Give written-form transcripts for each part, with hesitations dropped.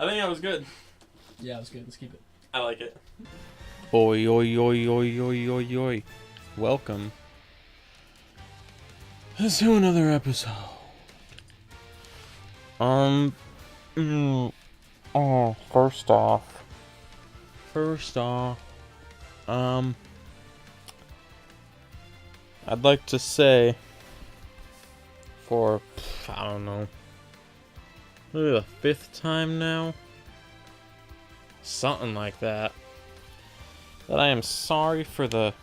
I think that was good. Yeah, it was good. Let's keep it. I like it. Oi, oi, oi, oi, oi, oi, oi. Welcome to another episode. First off, I'd like to say for, I don't know, maybe the 5th time now? Something like that. That I am sorry for the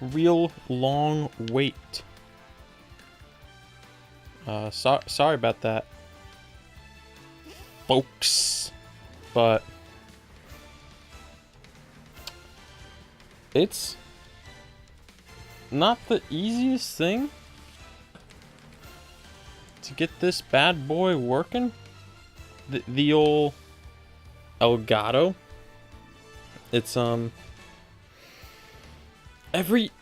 real long wait. Sorry about that, folks. But it's not the easiest thing to get this bad boy working. The old Elgato. It's every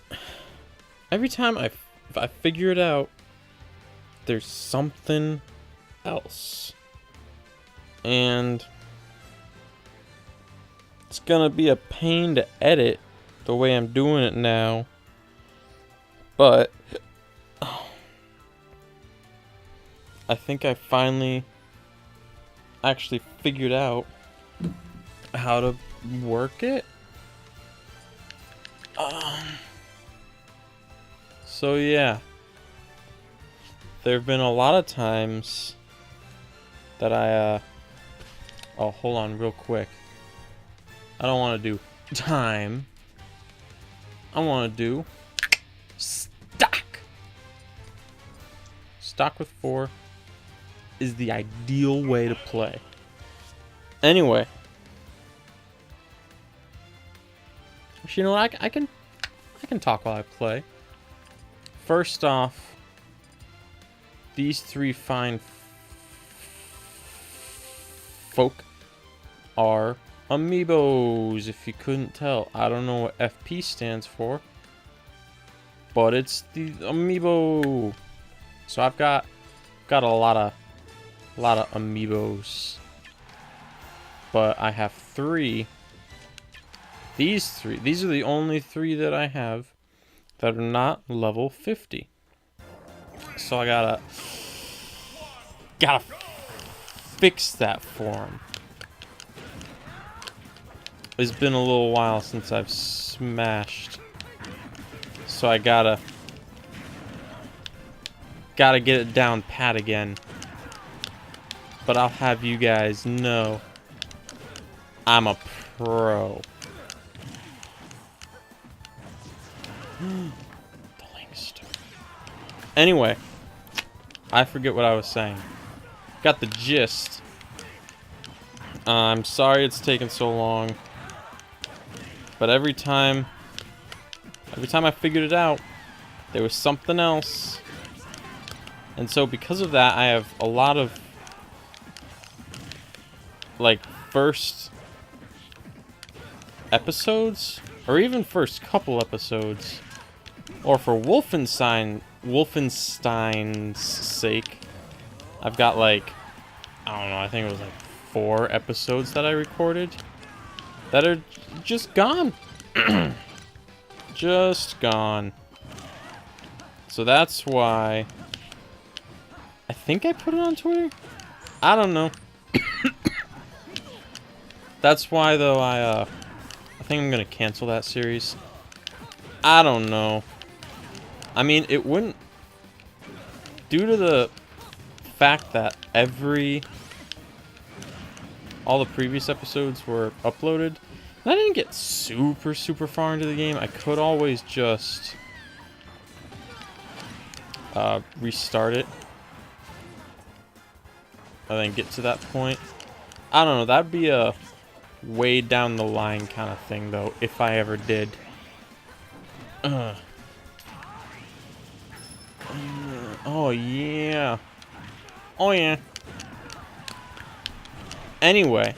time I figure it out, there's something else, and it's gonna be a pain to edit the way I'm doing it now, but I think I finally actually figured out how to work it. So yeah, there have been a lot of times that I oh, hold on real quick. I don't want to do time. I want to do stock. Stock with 4 is the ideal way to play. Anyway, you know what? I can talk while I play. First off, these 3 fine folk are amiibos. If you couldn't tell, I don't know what FP stands for, but it's the amiibo. So I've got a lot of amiibos, but I have 3. These are the only 3 that I have that are not level 50. So I gotta fix that for him. It's been a little while since I've smashed, so I gotta get it down pat again. But I'll have you guys know I'm a pro. The Linkster. Anyway, I forget what I was saying. Got the gist. I'm sorry it's taken so long, but every time I figured it out, there was something else, and so because of that, I have a lot of like first episodes, or even first couple episodes. Or for Wolfenstein's sake, I've got like, I don't know, I think it was like 4 episodes that I recorded that are just gone. Just gone. So that's why I think I put it on Twitter. I don't know. That's why though I think I'm gonna cancel that series. I don't know. I mean, it wouldn't, due to the fact that all the previous episodes were uploaded, and I didn't get super far into the game. I could always just restart it and then get to that point. I don't know, that'd be a way down the line kind of thing though, if I ever did. Oh yeah. Oh yeah. Anyway,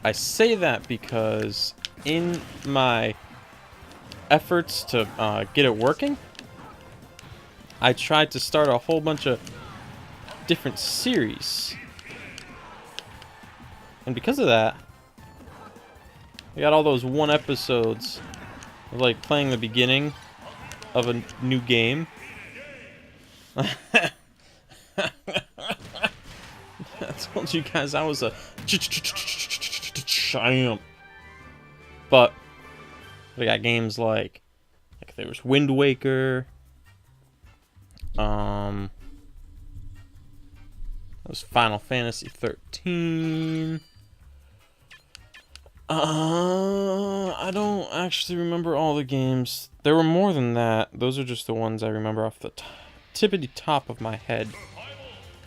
I say that because in my efforts to get it working, I tried to start a whole bunch of different series. And because of that, we got all those one episodes of like playing the beginning of a new game. I told you guys I was a champ. But we got games like there was Wind Waker. That was Final Fantasy 13. I don't actually remember all the games. There were more than that. Those are just the ones I remember off the tippity top of my head.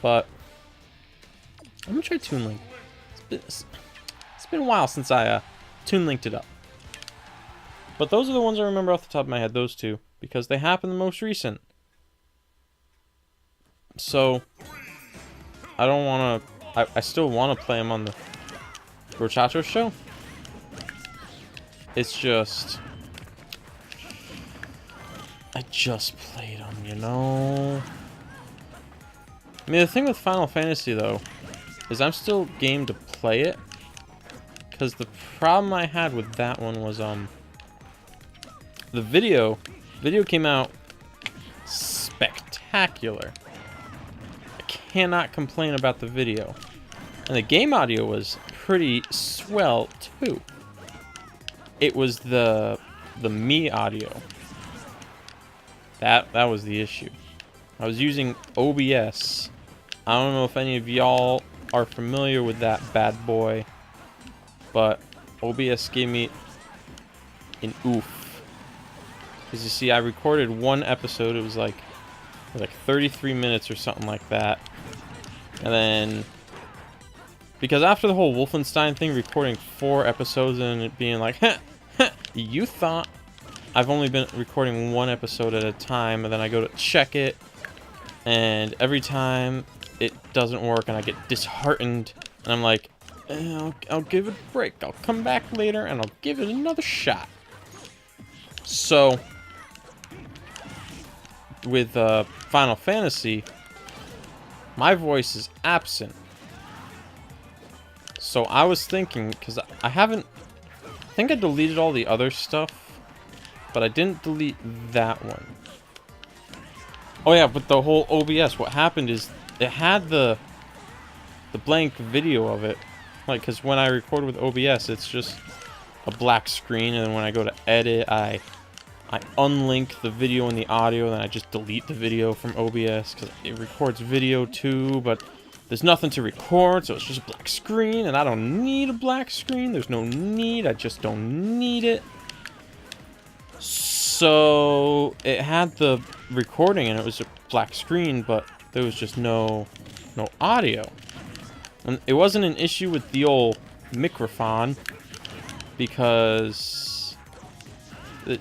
But I'm gonna try Toon Link. It's been a while since I Toon Linked it up. But those are the ones I remember off the top of my head. Those two, because they happened the most recent. So I don't want to. I still want to play them on the Brochacho show. It's just I just played them, you know. I mean, the thing with Final Fantasy though is I'm still game to play it, because the problem I had with that one was the video came out spectacular. I cannot complain about the video. And the game audio was pretty swell too. It was the me audio. That was the issue. I was using OBS. I don't know if any of y'all are familiar with that bad boy, but OBS gave me an oof. Because you see, I recorded one episode. It was like 33 minutes or something like that. And then, because after the whole Wolfenstein thing, recording 4 episodes and it being like, you thought I've only been recording 1 episode at a time, and then I go to check it, and every time it doesn't work, and I get disheartened, and I'm like, I'll give it a break. I'll come back later, and I'll give it another shot. So with Final Fantasy, my voice is absent. So I was thinking, because I think I deleted all the other stuff, but I didn't delete that one. Oh yeah, but the whole OBS, what happened is it had the blank video of it. Like, because when I record with OBS, it's just a black screen, and then when I go to edit, I unlink the video and the audio, and then I just delete the video from OBS, because it records video too, but there's nothing to record, so it's just a black screen, and I don't need a black screen. There's no need. I just don't need it. So it had the recording, and it was a black screen, but there was just no audio. And it wasn't an issue with the old microphone, because it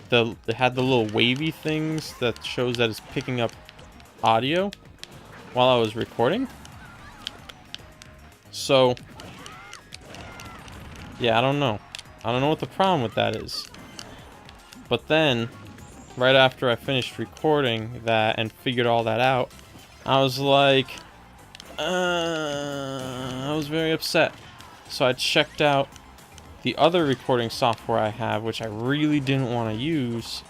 had the little wavy things that shows that it's picking up audio while I was recording. So yeah, I don't know what the problem with that is. But then right after I finished recording that and figured all that out, I was like, I was very upset. So I checked out the other recording software I have, which I really didn't want to use.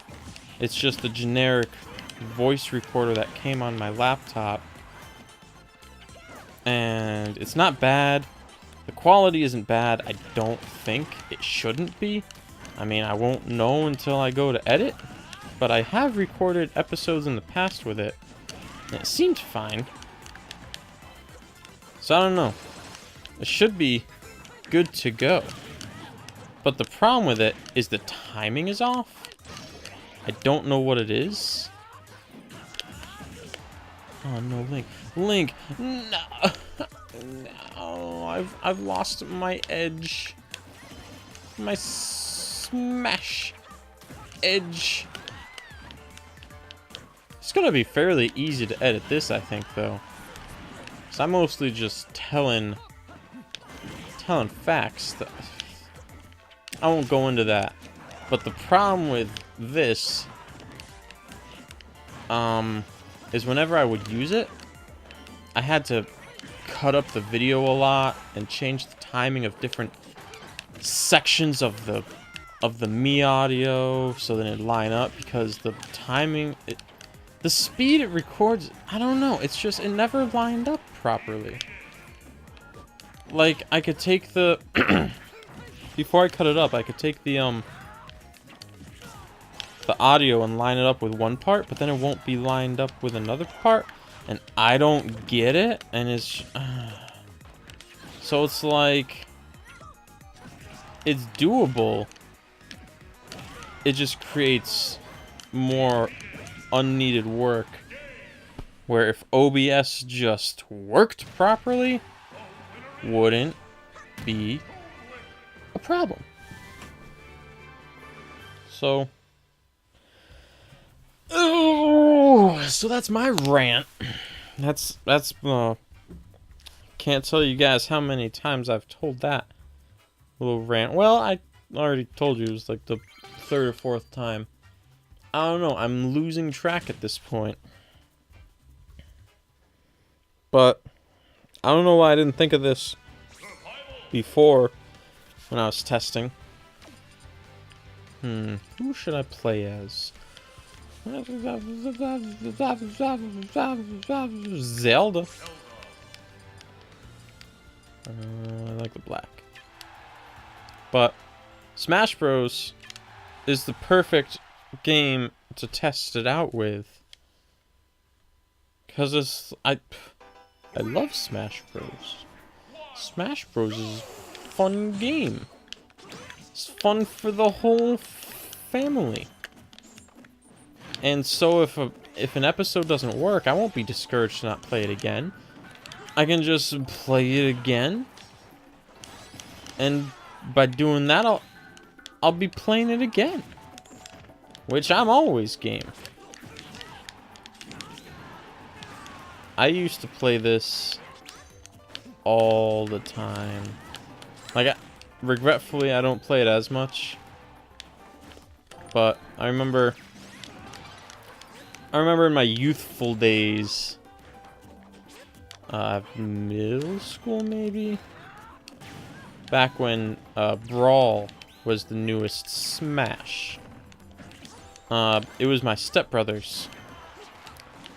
It's just the generic voice recorder that came on my laptop. And it's not bad. The quality isn't bad. I don't think it shouldn't be. I mean, I won't know until I go to edit. But I have recorded episodes in the past with it, and it seemed fine. So I don't know. It should be good to go. But the problem with it is the timing is off. I don't know what it is. Oh no, Link. Link! No! No, I've lost my edge. My smash edge. It's gonna be fairly easy to edit this, I think, though. So I'm mostly just telling facts. I won't go into that. But the problem with this is whenever I would use it, I had to cut up the video a lot and change the timing of different sections of the me audio so that it line up, because the timing, the speed it records, I don't know, it's just, it never lined up properly. Like, I could take the before I cut it up, I could take the audio and line it up with one part, but then it won't be lined up with another part, and I don't get it, and it's so it's like, it's doable, it just creates more unneeded work, where if OBS just worked properly, wouldn't be a problem. So so that's my rant. That's can't tell you guys how many times I've told that little rant. Well, I already told you it was like the third or fourth time. I don't know, I'm losing track at this point. But I don't know why I didn't think of this before when I was testing. Who should I play as? Zelda. I like the black. But Smash Bros is the perfect game to test it out with, because I love Smash Bros. Smash Bros is a fun game. It's fun for the whole family. And so if an episode doesn't work, I won't be discouraged to not play it again. I can just play it again, and by doing that, I'll be playing it again, which I'm always game. I used to play this all the time. Like, regretfully, I don't play it as much, but I remember in my youthful days, middle school maybe, back when Brawl was the newest Smash. It was my stepbrother's,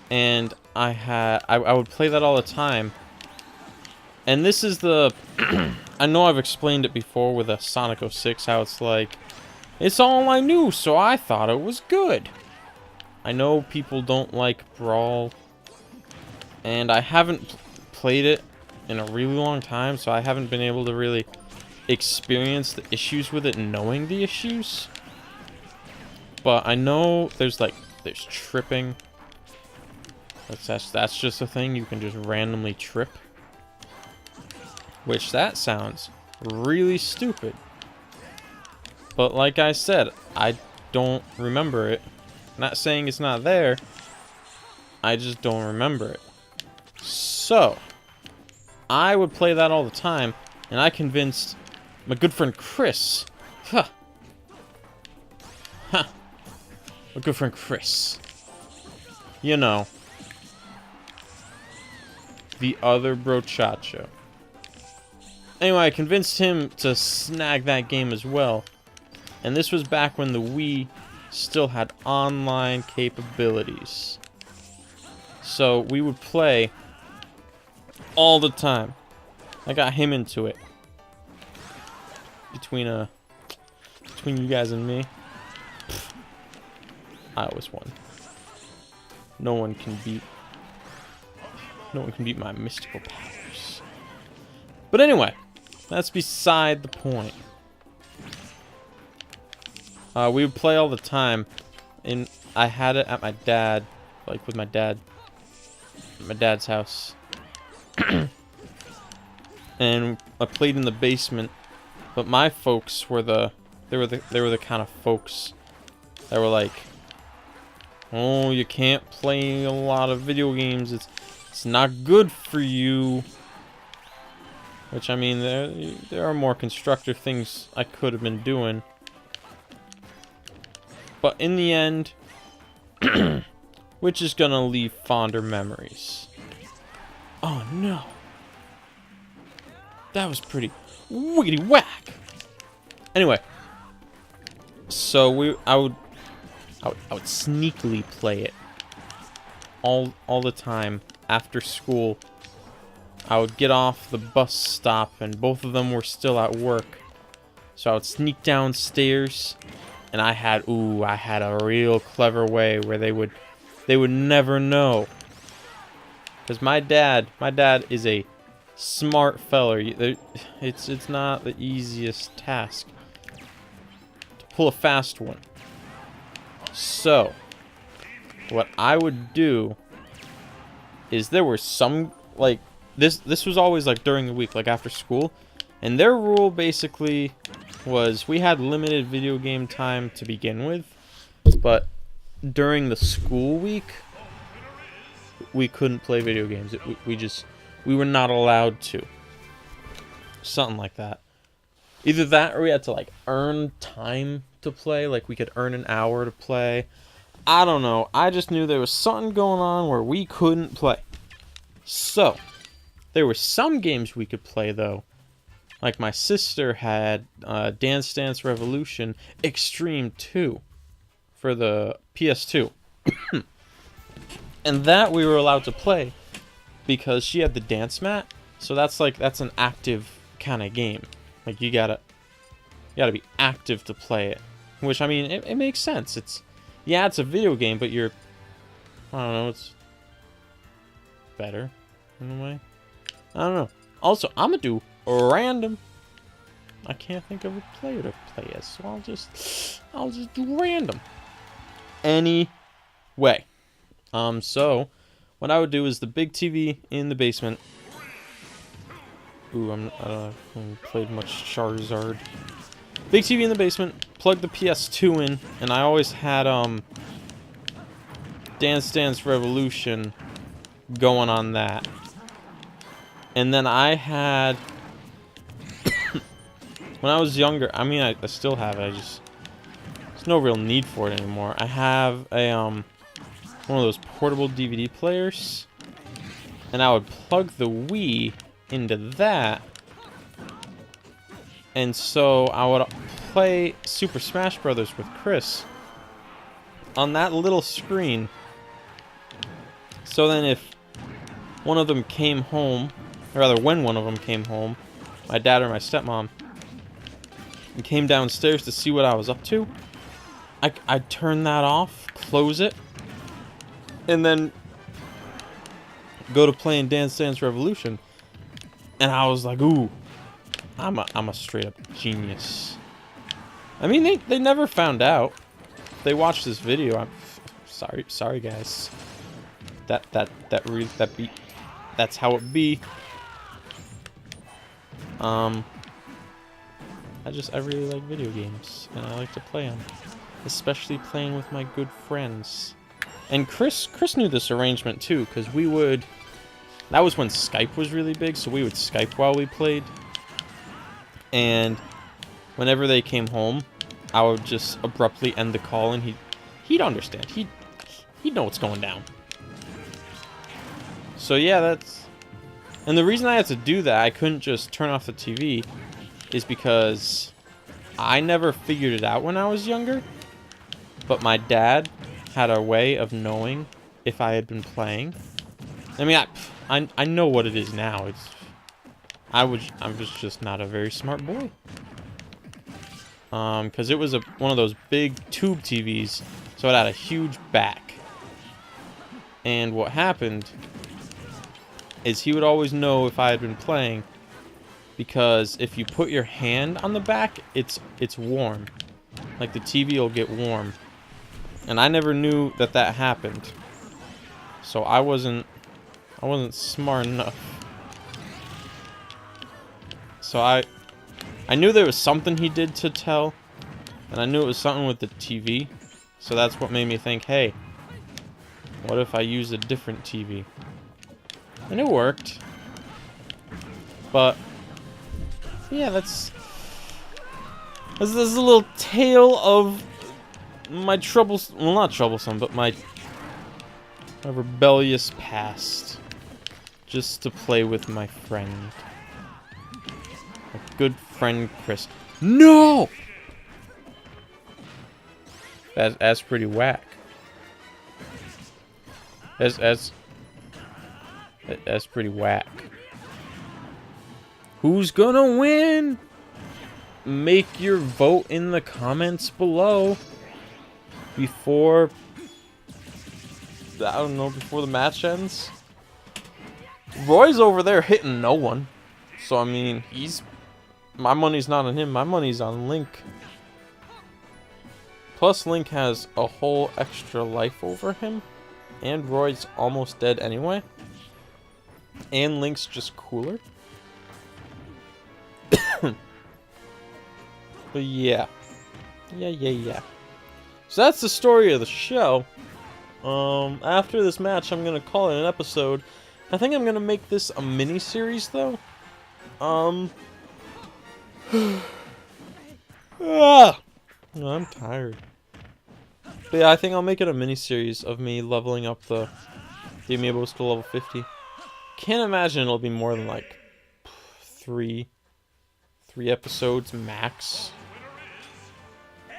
and I would play that all the time. And this is the I know I've explained it before with a Sonic 06, how it's like, it's all I knew, so I thought it was good. I know people don't like Brawl, and I haven't played it in a really long time, so I haven't been able to really experience the issues with it, knowing the issues. But I know there's tripping. That's just a thing, you can just randomly trip. Which, that sounds really stupid. But like I said, I don't remember it. Not saying it's not there, I just don't remember it. So, I would play that all the time, and I convinced my good friend Chris. My good friend Chris. You know, the other brochacho. Anyway, I convinced him to snag that game as well. And this was back when the Wii still had online capabilities. So we would play all the time. I got him into it. Between you guys and me, I always won. No one can beat my mystical powers. But anyway, that's beside the point. We would play all the time, and I had it at my dad, like with my dad, at my dad's house. And I played in the basement, but my folks were the kind of folks that were like, oh, you can't play a lot of video games, it's not good for you. Which, I mean, there are more constructive things I could have been doing. But in the end, which is gonna leave fonder memories. Oh no. That was pretty wiggity whack. Anyway, so I would sneakily play it all the time after school. I would get off the bus stop and both of them were still at work. So I would sneak downstairs and I had a real clever way where they would never know. Cuz my dad is a smart feller. It's not the easiest task to pull a fast one. So, what I would do is there were some, like, this was always, like, during the week, like, after school. And their rule, basically, was we had limited video game time to begin with. But during the school week, we couldn't play video games. We were not allowed to. Something like that. Either that or we had to, like, earn time to play. Like, we could earn an hour to play. I don't know. I just knew there was something going on where we couldn't play. So, there were some games we could play, though. Like, my sister had Dance Dance Revolution Extreme 2 for the PS2. And that we were allowed to play because she had the dance mat. So that's an active kind of game. Like, you gotta be active to play it. Which, I mean, it makes sense. It's a video game, but I don't know, it's better in a way. I don't know. Also, I'm gonna do random. I can't think of a player to play as, so I'll just do random. Anyway. So what I would do is the big TV in the basement. Ooh, I haven't played much Charizard. Big TV in the basement, plug the PS2 in, and I always had Dance Dance Revolution going on that. And then I had when I was younger, I mean I still have it, there's no real need for it anymore. I have a one of those portable DVD players, and I would plug the Wii into that, and so I would play Super Smash Brothers with Chris on that little screen. So then if one of them came home, or rather when one of them came home, my dad or my stepmom, and came downstairs to see what I was up to, I'd turn that off, close it, and then go to playing Dance Dance Revolution. And I was like, ooh, I'm a straight up genius. I mean, they never found out. They watched this video. I'm sorry guys. That beat. That's how it be. I really like video games, and I like to play them, especially playing with my good friends. And Chris knew this arrangement too, because that was when Skype was really big, so we would Skype while we played. And whenever they came home, I would just abruptly end the call, and he'd understand. He'd know what's going down. So yeah, and the reason I had to do that, I couldn't just turn off the TV, is because I never figured it out when I was younger, but my dad had a way of knowing if I had been playing. I mean, I know what it is now. I was just not a very smart boy. Because it was one of those big tube TVs, so it had a huge back. And what happened is he would always know if I had been playing, because if you put your hand on the back, it's warm. Like, the TV will get warm. And I never knew that happened. So I wasn't smart enough. So I knew there was something he did to tell, and I knew it was something with the TV. So that's what made me think, hey, what if I use a different TV? And it worked. But yeah, this is a little tale of my not troublesome, but my rebellious past. just to play with my friend. My good friend Chris. No! That's pretty whack. That's pretty whack. Who's gonna win? Make your vote in the comments below. Before... I don't know, before the match ends. Roy's over there hitting no one. So, I mean, he's... My money's not on him. My money's on Link. Plus, Link has a whole extra life over him. And Roy's almost dead anyway. And Link's just cooler. But yeah. Yeah. So that's the story of the show. After this match, I'm gonna call it an episode. I think I'm gonna make this a mini-series, though. I'm tired. But yeah, I think I'll make it a mini-series of me leveling up the amiibos to level 50. Can't imagine it'll be more than like three episodes max.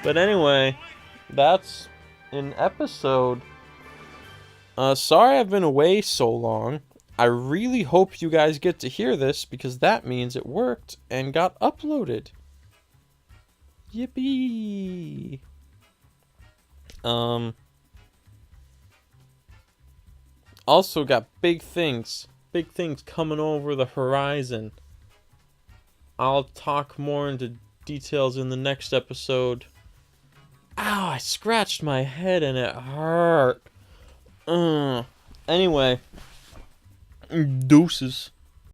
But anyway, that's an episode. Sorry I've been away so long. I really hope you guys get to hear this because that means it worked and got uploaded. Yippee! Also got big things coming over the horizon. I'll talk more into details in the next episode. Ow, I scratched my head and it hurt. Anyway, deuces.